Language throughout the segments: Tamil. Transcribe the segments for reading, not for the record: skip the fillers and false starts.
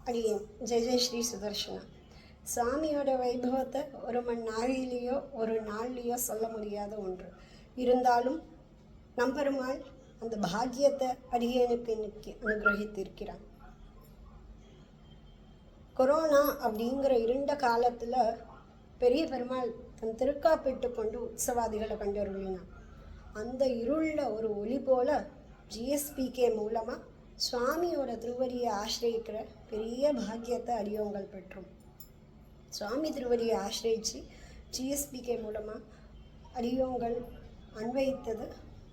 அடியேன் ஜெய ஜெய ஸ்ரீ சுதர்ஷனா. சாமியோட வைபவத்தை ஒரு மணி நாளிலேயோ ஒரு நாள்லேயோ சொல்ல முடியாத ஒன்று. இருந்தாலும் நம்பெருமாள் அந்த பாக்கியத்தை அடியேனுக்கு இன்னைக்கு அனுகிரகித்திருக்கிறான். கொரோனா அப்படிங்கிற இருண்ட காலத்தில் பெரிய பெருமாள் தன் திருக்காப்பிட்டு கொண்டு உற்சவாதிகளை கண்டருளினான். அந்த இருளில் ஒரு ஒளி போல ஜிஎஸ்பிகே மூலமாக சுவாமியோட திருவடியை ஆசிரியிக்கிற பெரிய பாக்கியத்தை அடியோங்கள் பெற்றோம். சுவாமி திருவடியை ஆசிரியிச்சு ஜிஎஸ்பிகே மூலமாக அடியோங்கள் அன்வயித்தது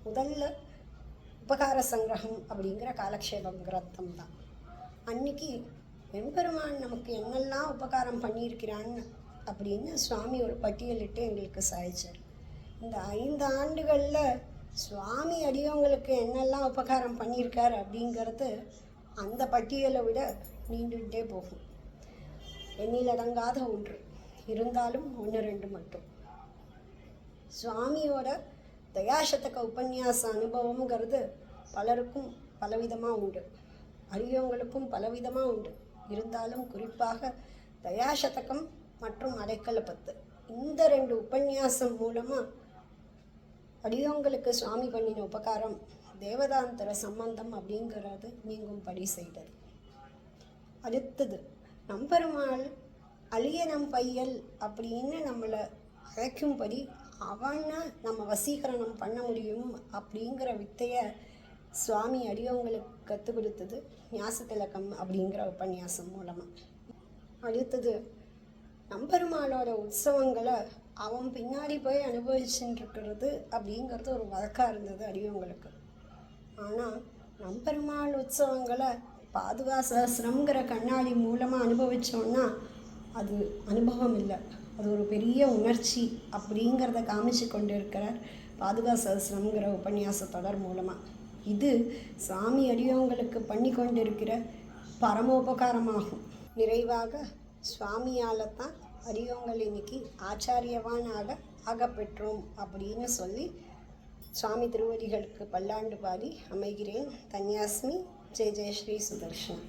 முதல்ல உபகார சங்கிரகம் அப்படிங்கிற காலக்ஷேபம் கிரந்தம் தான். அன்னைக்கு எம்பெருமான் நமக்கு என்னெல்லாம் உபகாரம் பண்ணியிருக்கிறான்னு அப்படின்னு சுவாமி ஒரு பட்டியலிட்டு எங்களுக்கு சாய்ச்சார். இந்த 5 ஆண்டுகளில் சுவாமி அடியவங்களுக்கு என்னெல்லாம் உபகாரம் பண்ணியிருக்கார் அப்படிங்கிறது அந்த பட்டியலை விட நீண்டுகிட்டே போகும். எண்ணிலடங்காத ஒன்று. இருந்தாலும் 1-2 மட்டும். சுவாமியோட தயாசதக உபன்யாச அனுபவங்கிறது பலருக்கும் பலவிதமாக உண்டு, அடியவங்களுக்கும் பலவிதமாக உண்டு. இருந்தாலும் குறிப்பாக தயாசதகம் மற்றும் அடைக்கலப்பத்து, இந்த 2 உபன்யாசம் மூலமாக அடியவங்களுக்கு சுவாமி பண்ணின உபகாரம் தேவதாந்தர சம்பந்தம் அப்படிங்கிறது நீங்கும்படி செய்தது. அடுத்தது நம்பெருமாள் அழியனம் பையல் அப்படின்னு நம்மளை அழைக்கும்படி அவனை நம்ம வசீகரணம் பண்ண முடியும் அப்படிங்கிற வித்தையை சுவாமி அடியவங்களுக்கு கற்றுக் கொடுத்தது ஞாசத்திலக்கம் அப்படிங்கிற உபன்யாசம் மூலமாக. அடுத்தது நம்பெருமாளோட உற்சவங்களை அவன் பின்னாடி போய் அனுபவிச்சுட்டுருக்கிறது அப்படிங்கிறது ஒரு வழக்காக இருந்தது அடியவங்களுக்கு. ஆனால் நம்பெருமாள் உற்சவங்களை பாதுகா சஹஸ்ரம்ங்கிற கண்ணாடி மூலமாக அனுபவித்தோன்னா அது அனுபவம் இல்லை, அது ஒரு பெரிய உணர்ச்சி அப்படிங்கிறத காமிச்சு கொண்டு இருக்கிறார் பாதுகா சஹஸ்ரம்ங்கிற உபன்யாச தொடர் மூலமாக. இது சாமி அடியவங்களுக்கு பண்ணி கொண்டு இருக்கிற பரமோபகாரமாகும். நிறைவாக சுவாமியால் தான் அடியவங்கள் இன்னைக்கு ஆச்சாரியவானாக ஆகப்பெற்றோம் அப்படின்னு சொல்லி சுவாமி திருவடிகளுக்கு பல்லாண்டு பாடி அமைகிறேன். தன்யாஸ்மி. ஜெய ஜெய ஸ்ரீ சுதர்ஷன்.